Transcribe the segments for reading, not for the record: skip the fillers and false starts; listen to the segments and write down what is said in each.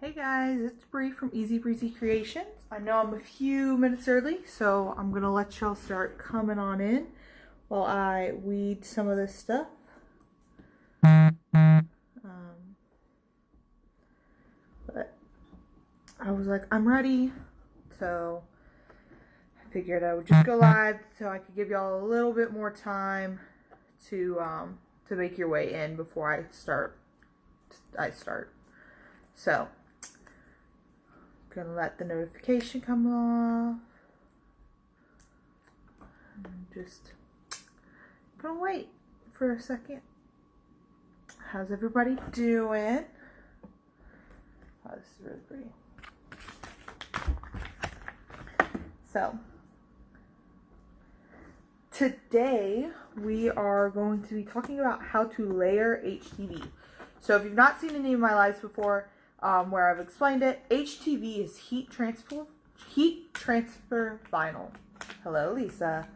Hey guys, it's Brie from Breezy Creations. I know I'm a few minutes early, so I'm gonna let y'all start coming on in while I weed some of this stuff. But I was like, I'm ready, so I figured I would just go live so I could give y'all a little bit more time to make your way in before I start. So. Gonna let the notification come off. And just gonna wait for a second. How's everybody doing? Oh, this is really pretty. So today we are going to be talking about how to layer HTV. So if you've not seen any of my lives before, where I've explained it, HTV is heat transfer vinyl. Hello, Lisa.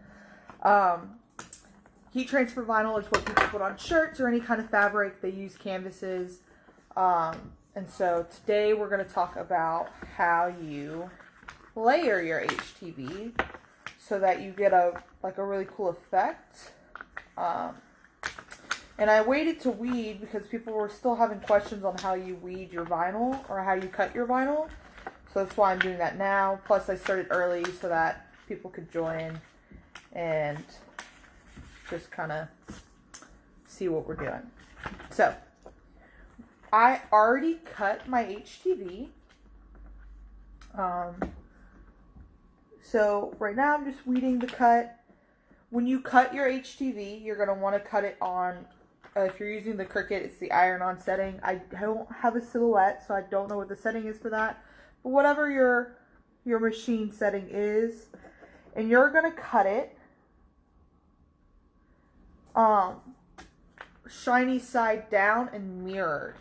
Heat transfer vinyl is what people put on shirts or any kind of fabric. They use canvases. And so today we're going to talk about how you layer your HTV so that you get a really cool effect. And I waited to weed because people were still having questions on how you weed your vinyl or how you cut your vinyl. So that's why I'm doing that now. Plus I started early so that people could join and just kind of see what we're doing. So I already cut my HTV. So right now I'm just weeding the cut. When you cut your HTV, you're going to want to cut it on, if you're using the Cricut, it's the iron-on setting. I don't have a silhouette, so I don't know what the setting is for that. But whatever your machine setting is, and you're going to cut it shiny side down and mirrored.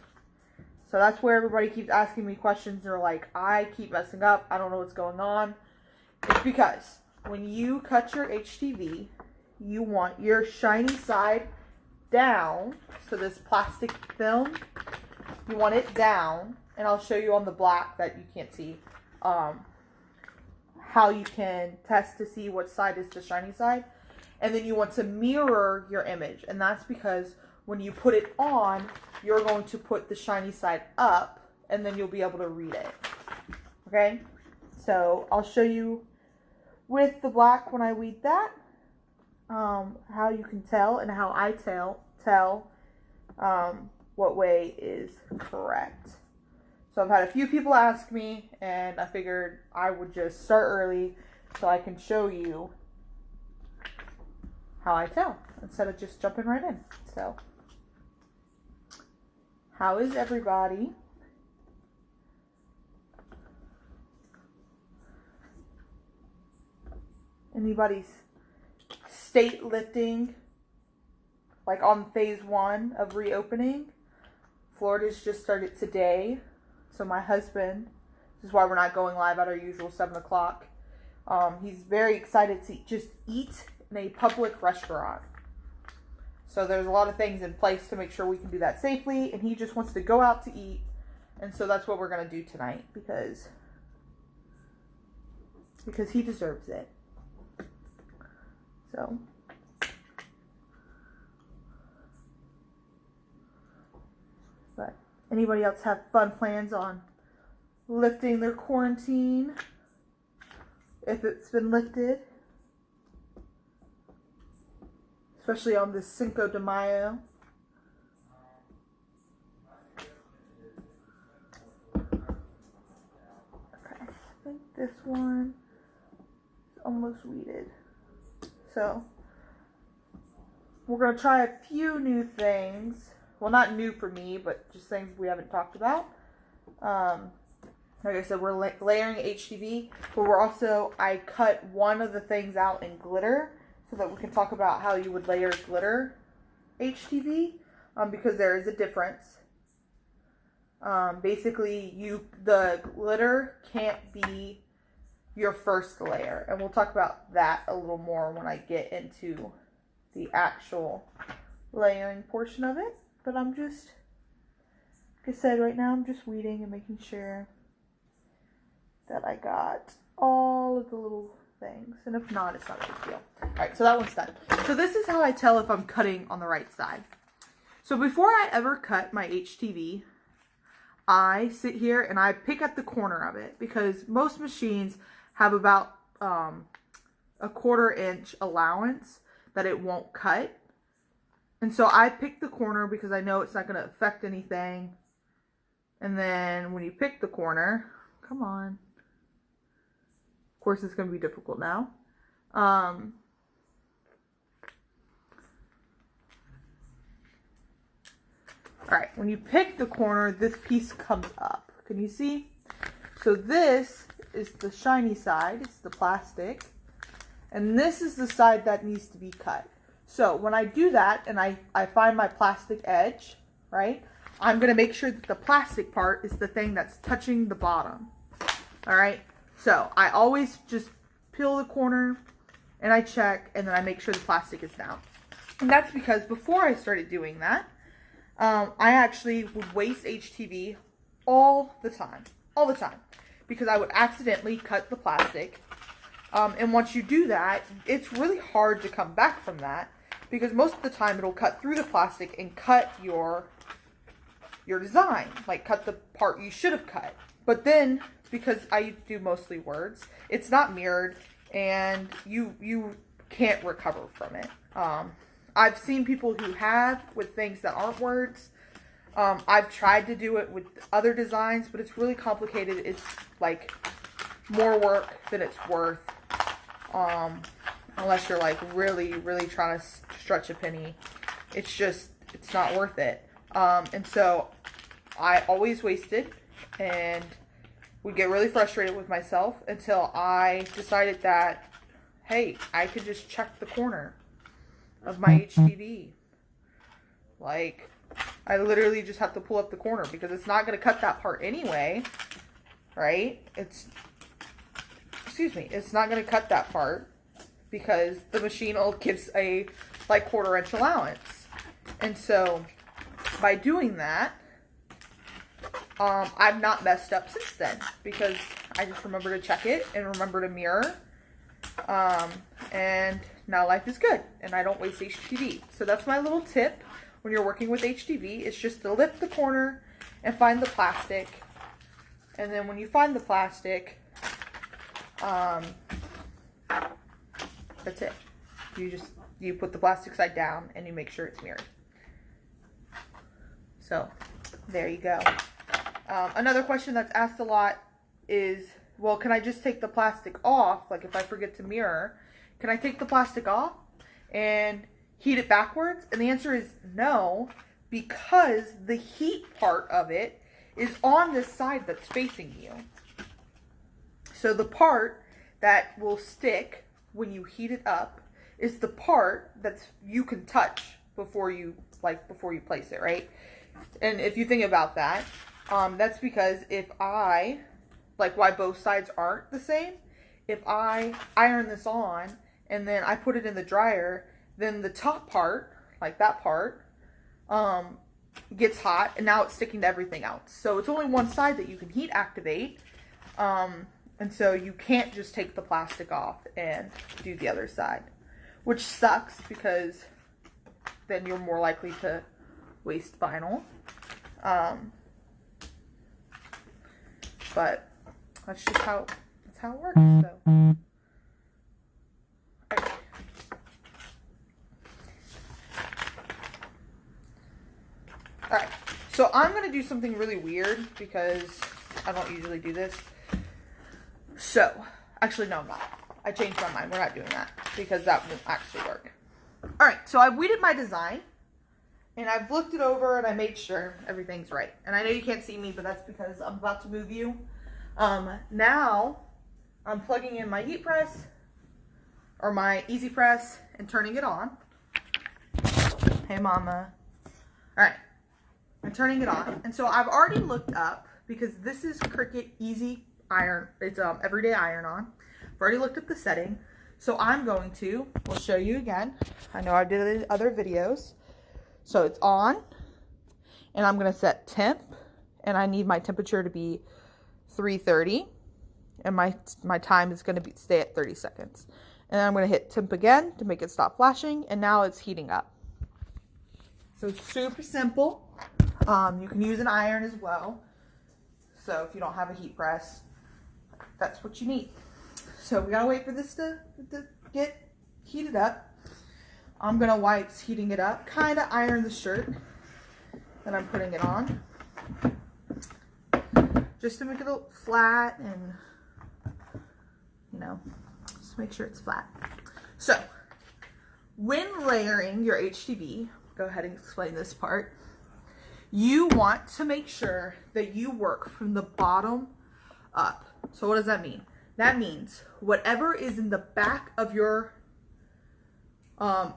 So that's where everybody keeps asking me questions. They're like, I keep messing up. I don't know what's going on. It's because when you cut your HTV, you want your shiny side down. So this plastic film, you want it down, and I'll show you on the black that you can't see how you can test to see what side is the shiny side. And then you want to mirror your image, and that's because when you put it on, you're going to put the shiny side up, and then you'll be able to read it. Okay, so I'll show you with the black when I weed that, how you can tell and how I tell what way is correct. So I've had a few people ask me, and I figured I would just start early so I can show you how I tell instead of just jumping right in. So how is everybody? Anybody's state lifting, like on phase 1 of reopening? Florida's just started today. So my husband, this is why we're not going live at our usual 7 o'clock. He's very excited to just eat in a public restaurant. So there's a lot of things in place to make sure we can do that safely. And he just wants to go out to eat. And so that's what we're going to do tonight because he deserves it. So but anybody else have fun plans on lifting their quarantine if it's been lifted, especially on this Cinco de Mayo? Okay, I think this one is almost weeded. So we're going to try a few new things. Well, not new for me, but just things we haven't talked about. Like I said, we're layering HTV, but we're also, I cut one of the things out in glitter so that we can talk about how you would layer glitter HTV, because there is a difference. Basically, the glitter can't be your first layer, and we'll talk about that a little more when I get into the actual layering portion of it. But I'm just like I said, right now I'm just weeding and making sure that I got all of the little things. And if not, it's not a big deal. Alright, so that one's done. So this is how I tell if I'm cutting on the right side. So before I ever cut my HTV, I sit here and I pick at the corner of it, because most machines have about a 1/4 inch allowance that it won't cut. And so I pick the corner because I know it's not going to affect anything. And then when you pick the corner, come on. Of course, it's going to be difficult now. Alright, when you pick the corner, this piece comes up. Can you see? So this is the shiny side. It's the plastic. And this is the side that needs to be cut. So when I do that and I find my plastic edge, right, I'm going to make sure that the plastic part is the thing that's touching the bottom. Alright, so I always just peel the corner and I check, and then I make sure the plastic is down. And that's because before I started doing that, I actually would waste HTV all the time, because I would accidentally cut the plastic. And once you do that, it's really hard to come back from that, because most of the time it'll cut through the plastic and cut your design, like cut the part you should have cut. But then, because I do mostly words, it's not mirrored, and you can't recover from it. I've seen people who have with things that aren't words. I've tried to do it with other designs, but it's really complicated. It's like more work than it's worth. Unless you're like really, really trying to stretch a penny. It's not worth it. And so I always wasted and would get really frustrated with myself until I decided that, hey, I could just check the corner of my HTV. Like, I literally just have to pull up the corner, because it's not going to cut that part anyway, right? It's not going to cut that part because the machine gives a like 1/4 inch allowance. And so by doing that, I've not messed up since then, because I just remember to check it and remember to mirror. And now life is good, and I don't waste HTV. So that's my little tip when you're working with HTV. It's just to lift the corner and find the plastic. And then when you find the plastic, that's it. You put the plastic side down and you make sure it's mirrored. So there you go. Another question that's asked a lot is, well, can I just take the plastic off? Like if I forget to mirror, can I take the plastic off and heat it backwards? And the answer is no, because the heat part of it is on this side that's facing you. So the part that will stick when you heat it up is the part that's you can touch before you place it, right? And if you think about that, that's because if I, like why both sides aren't the same, if I iron this on and then I put it in the dryer, then the top part, like that part, gets hot, and now it's sticking to everything else. So it's only one side that you can heat activate, and so you can't just take the plastic off and do the other side, which sucks because then you're more likely to waste vinyl. But that's just how it works. So. Okay. Alright, so I'm going to do something really weird because I don't usually do this. So, actually no, I'm not. I changed my mind. We're not doing that because that won't actually work. Alright, so I've weeded my design and I've looked it over and I made sure everything's right. And I know you can't see me, but that's because I'm about to move you. Now I'm plugging in my heat press or my easy press and turning it on. Hey mama. Alright. I'm turning it on. And so I've already looked up, because this is Cricut Easy Iron. It's everyday iron on. I've already looked up the setting. So I'm going to, we'll show you again. I know I did other videos. So it's on. And I'm going to set temp and I need my temperature to be 330, and my time is going to stay at 30 seconds. And then I'm going to hit temp again to make it stop flashing, and now it's heating up. So super simple. You can use an iron as well. So if you don't have a heat press, that's what you need. So we gotta wait for this to get heated up. I'm gonna, while it's heating it up, kind of iron the shirt that I'm putting it on, just to make it look flat and, you know, just make sure it's flat. So when layering your HTV, go ahead and explain this part. You want to make sure that you work from the bottom up. So what does that mean? That means whatever is in the back of your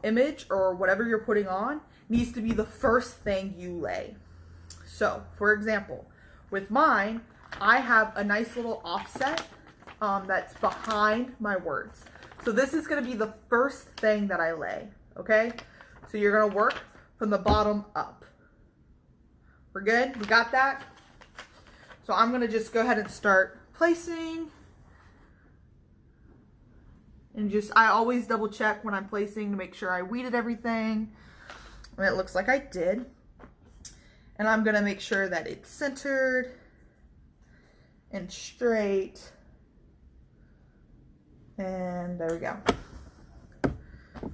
image or whatever you're putting on needs to be the first thing you lay. So for example, with mine, I have a nice little offset that's behind my words. So this is going to be the first thing that I lay, okay? So you're going to work from the bottom up. We're good? We got that? So I'm going to just go ahead and start placing. And just, I always double check when I'm placing to make sure I weeded everything. And it looks like I did. And I'm going to make sure that it's centered and straight. And there we go.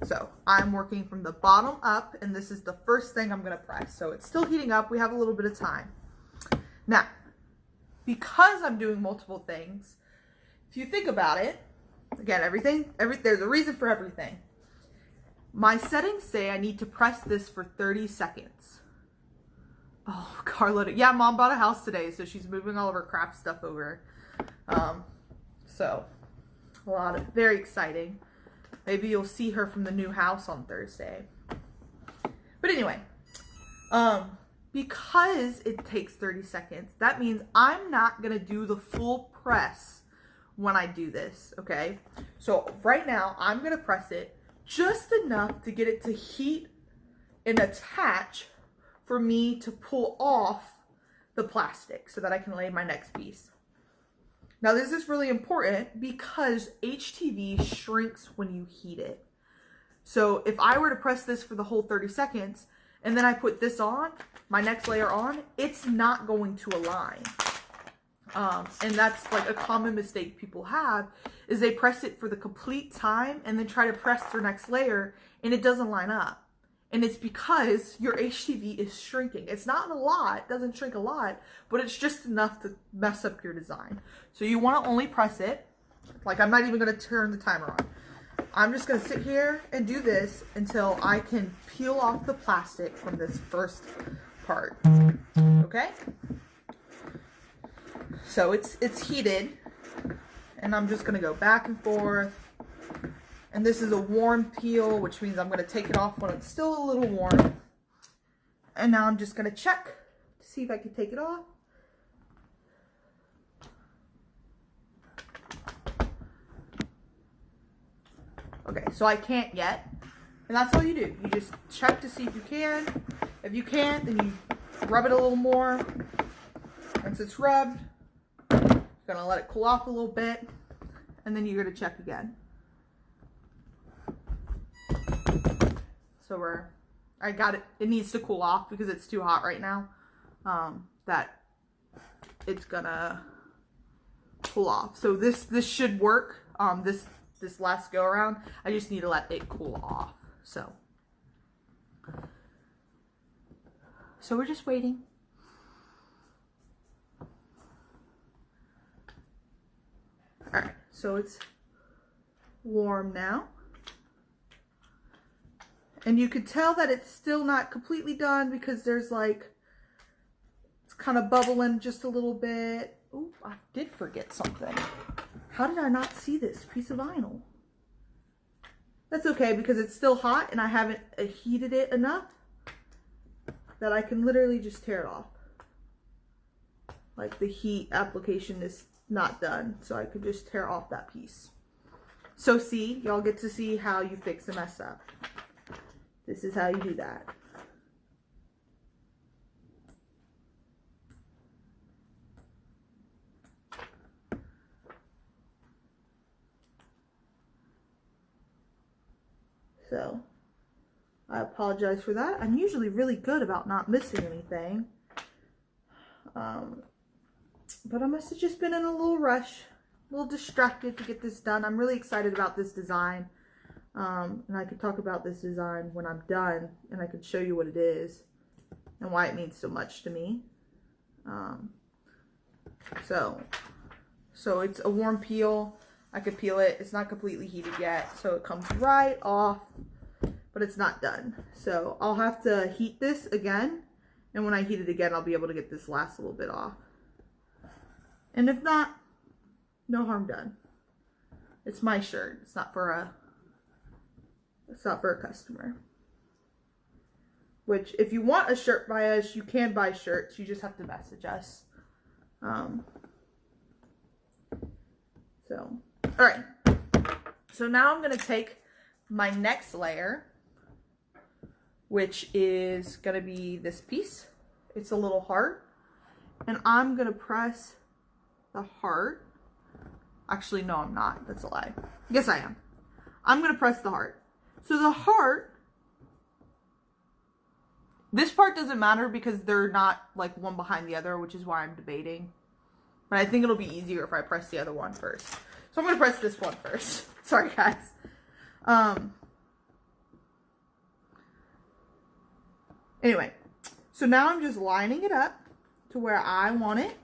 So I'm working from the bottom up, and this is the first thing I'm going to press. So it's still heating up. We have a little bit of time. Now, because I'm doing multiple things, if you think about it, again, there's a reason for everything. My settings say I need to press this for 30 seconds. Oh, Carla, yeah, Mom bought a house today, so she's moving all of her craft stuff over. So very exciting. Maybe you'll see her from the new house on Thursday. But anyway, because it takes 30 seconds, that means I'm not going to do the full press when I do this, okay? So right now, I'm going to press it just enough to get it to heat and attach for me to pull off the plastic so that I can lay my next piece. Now this is really important because HTV shrinks when you heat it. So if I were to press this for the whole 30 seconds and then I put this on, my next layer on, it's not going to align. And that's like a common mistake people have, is they press it for the complete time and then try to press their next layer and it doesn't line up. And it's because your HTV is shrinking. It's not a lot, it doesn't shrink a lot, but it's just enough to mess up your design. So you want to only press it, like I'm not even going to turn the timer on. I'm just going to sit here and do this until I can peel off the plastic from this first part. Okay? So it's heated, and I'm just going to go back and forth. And this is a warm peel, which means I'm going to take it off when it's still a little warm. And now I'm just going to check to see if I can take it off. Okay, so I can't yet. And that's all you do. You just check to see if you can. If you can't, then you rub it a little more. Once it's rubbed, you're going to let it cool off a little bit. And then you're going to check again. So I got it. It needs to cool off because it's too hot right now. That it's gonna cool off. So this should work. This last go around, I just need to let it cool off. So we're just waiting. All right. So it's warm now. And you could tell that it's still not completely done because there's like, it's kind of bubbling just a little bit. Oh, I did forget something. How did I not see this piece of vinyl? That's okay because it's still hot and I haven't heated it enough that I can literally just tear it off. Like the heat application is not done, so I could just tear off that piece. So see, y'all get to see how you fix a mess up. This is how you do that. So I apologize for that. I'm usually really good about not missing anything. But I must have just been in a little rush, a little distracted to get this done. I'm really excited about this design. And I could talk about this design when I'm done, and I could show you what it is and why it means so much to me. So it's a warm peel. I could peel it. It's not completely heated yet, so it comes right off, but it's not done. So I'll have to heat this again, and when I heat it again, I'll be able to get this last little bit off. And if not, no harm done. It's my shirt. It's not for a customer. Which, if you want a shirt by us, you can buy shirts. You just have to message us. Alright. So now I'm going to take my next layer, which is going to be this piece. It's a little heart. And I'm going to press the heart. Actually, no, I'm not. That's a lie. Yes, I am. I'm going to press the heart. So the heart, this part doesn't matter because they're not like one behind the other, which is why I'm debating. But I think it'll be easier if I press the other one first. So I'm going to press this one first. Sorry, guys. Anyway, so now I'm just lining it up to where I want it.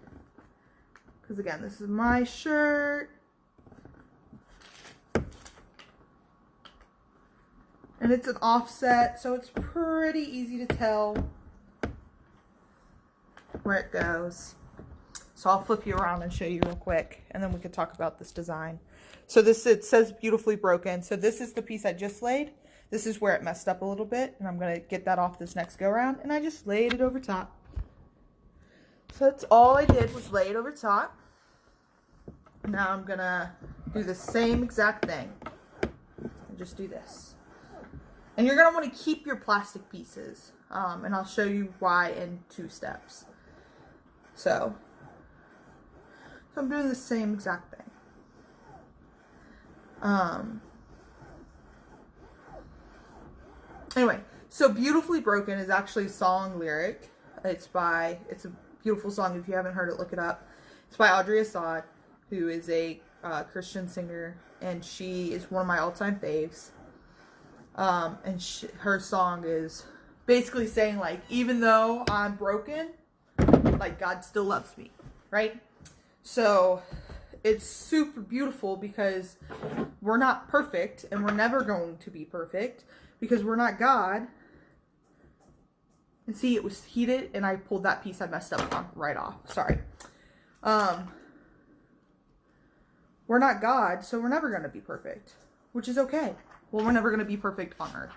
Because again, this is my shirt. And it's an offset, so it's pretty easy to tell where it goes. So I'll flip you around and show you real quick, and then we can talk about this design. So this, it says beautifully broken. So this is the piece I just laid. This is where it messed up a little bit, and I'm gonna get that off this next go around, and I just laid it over top. So that's all I did was lay it over top. Now I'm gonna do the same exact thing. And just do this. And you're gonna want to keep your plastic pieces, and I'll show you why in 2 steps. So I'm doing the same exact thing. Anyway, so Beautifully Broken is actually a song lyric. It's a beautiful song. If you haven't heard it, look it up. It's by Audrey Assad, who is a Christian singer, and she is one of my all-time faves. And her song is basically saying, like, even though I'm broken, like, God still loves me, right? So it's super beautiful because we're not perfect, and we're never going to be perfect because we're not God. And see, it was heated, and I pulled that piece I messed up on right off. Sorry. We're not God, so we're never going to be perfect, which is okay. Well, we're never going to be perfect on earth.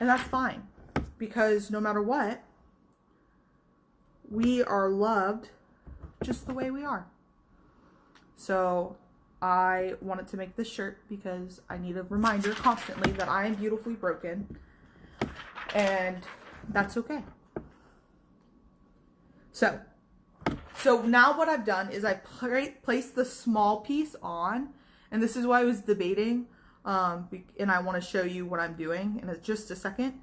And that's fine. Because no matter what, we are loved just the way we are. So I wanted to make this shirt because I need a reminder constantly that I am beautifully broken. And that's okay. So now what I've done is I placed the small piece on. And this is why I was debating. And I want to show you what I'm doing in just a second.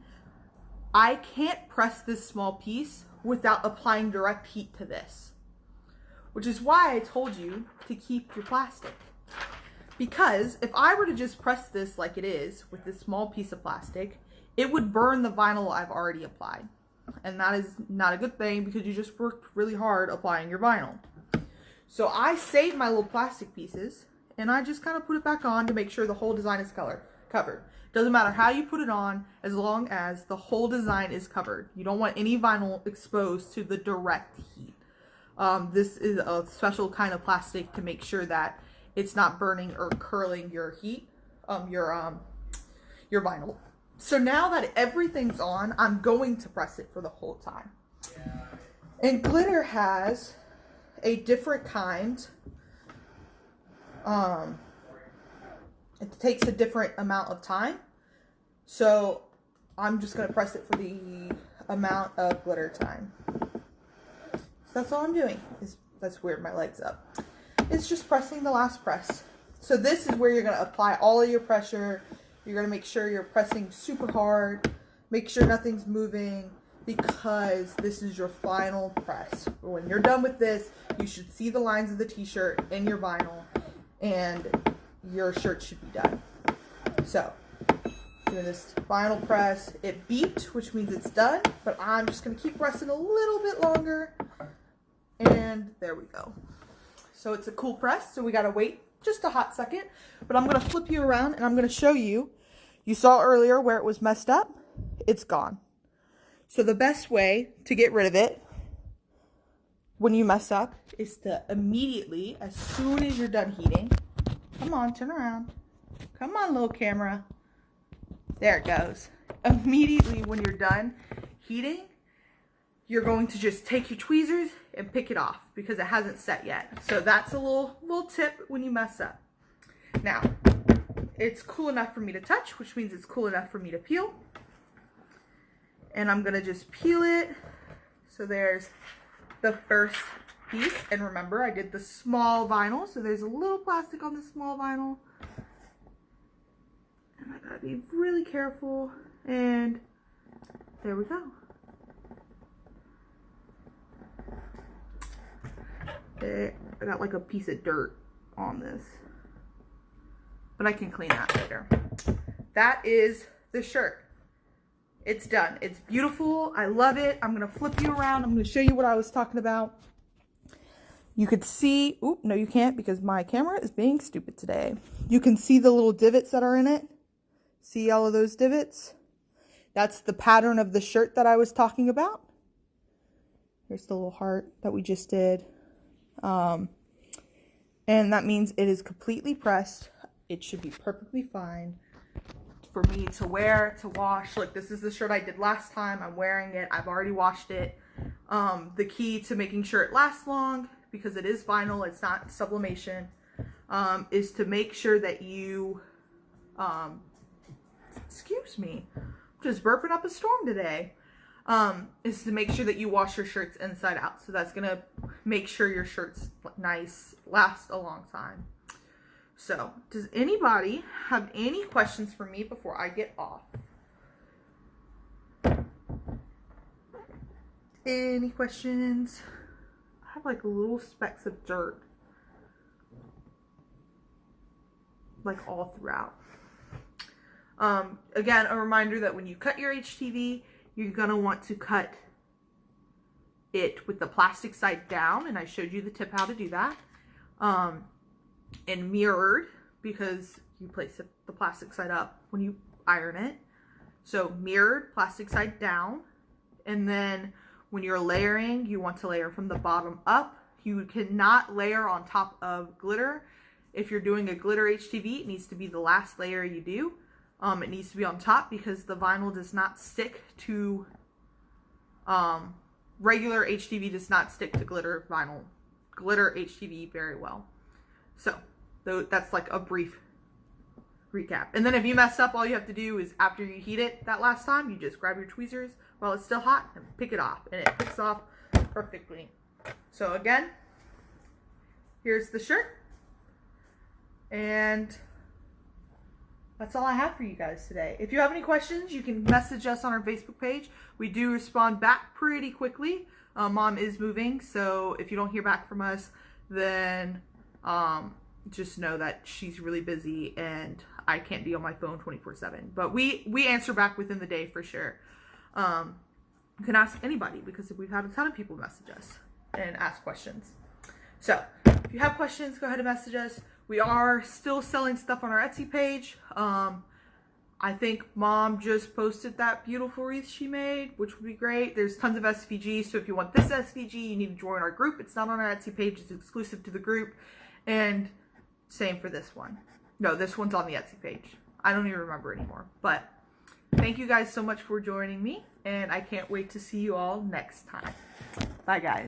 I can't press this small piece without applying direct heat to this, which is why I told you to keep your plastic, because if I were to just press this like it is with this small piece of plastic, it would burn the vinyl I've already applied, and that is not a good thing because you just worked really hard applying your vinyl. So I saved my little plastic pieces and I just kind of put it back on to make sure the whole design is covered. Doesn't matter how you put it on, as long as the whole design is covered. You don't want any vinyl exposed to the direct heat. This is a special kind of plastic to make sure that it's not burning or curling your heat, your vinyl. So now that everything's on, I'm going to press it for the whole time. And glitter has a different kind. It takes a different amount of time. So I'm just going to press it for the amount of glitter time. So that's all I'm doing. That's weird, my leg's up. It's just pressing the last press. So this is where you're going to apply all of your pressure, You're going to make sure you're pressing super hard. Make sure nothing's moving, because this is your final press. When you're done with this, you should see the lines of the t-shirt in your vinyl, and your shirt should be done. So, doing this final press. It beeped, which means it's done, but I'm just going to keep pressing a little bit longer, and there we go. So it's a cool press, so we got to wait just a hot second, but I'm going to flip you around and I'm going to show you. You saw earlier where it was messed up. It's gone. So the best way to get rid of it when you mess up is to immediately, as soon as you're done heating, come on, turn around. Come on, little camera. There it goes. Immediately when you're done heating, you're going to just take your tweezers and pick it off because it hasn't set yet. So that's a little tip when you mess up. Now, it's cool enough for me to touch, which means it's cool enough for me to peel. And I'm gonna just peel it. So there's the first piece. And remember, I did the small vinyl, so there's a little plastic on the small vinyl. And I gotta be really careful. And there we go. I got like a piece of dirt on this, but I can clean that later. That is the shirt. It's done. It's beautiful. I love it. I'm going to flip you around. I'm going to show you what I was talking about. You could see, oop, no you can't because my camera is being stupid today. You can see the little divots that are in it. See all of those divots? That's the pattern of the shirt that I was talking about. Here's the little heart that we just did. And that means it is completely pressed. It should be perfectly fine for me to wear, to wash. Look, this is the shirt I did last time. I'm wearing it. I've already washed it. The key to making sure it lasts long, because it is vinyl, it's not sublimation, is to make sure that you, excuse me, I'm just burping up a storm today. Is to make sure that you wash your shirts inside out. So that's going to make sure your shirts nice, last a long time. So, does anybody have any questions for me before I get off? Any questions? I have like little specks of dirt, like all throughout. Again, a reminder that when you cut your HTV, you're going to want to cut it with the plastic side down, and I showed you the tip how to do that. And mirrored, because you place the plastic side up when you iron it. So mirrored, plastic side down. And then when you're layering, you want to layer from the bottom up. You cannot layer on top of glitter. If you're doing a glitter HTV, it needs to be the last layer you do. It needs to be on top because the vinyl does not stick to, regular HTV does not stick to glitter HTV very well. So that's like a brief recap. And then if you mess up, all you have to do is after you heat it that last time, you just grab your tweezers while it's still hot and pick it off, and it picks off perfectly. So again, here's the shirt, and that's all I have for you guys today. If you have any questions, you can message us on our Facebook page. We do respond back pretty quickly. Mom is moving, so if you don't hear back from us, then just know that she's really busy and I can't be on my phone 24/7. But we answer back within the day for sure. You can ask anybody because we've had a ton of people message us and ask questions. So if you have questions, go ahead and message us. We are still selling stuff on our Etsy page. I think Mom just posted that beautiful wreath she made, which would be great. There's tons of SVGs, so if you want this SVG, you need to join our group. It's not on our Etsy page. It's exclusive to the group. And same for this one. No, this one's on the Etsy page. I don't even remember anymore. But thank you guys so much for joining me, and I can't wait to see you all next time. Bye, guys.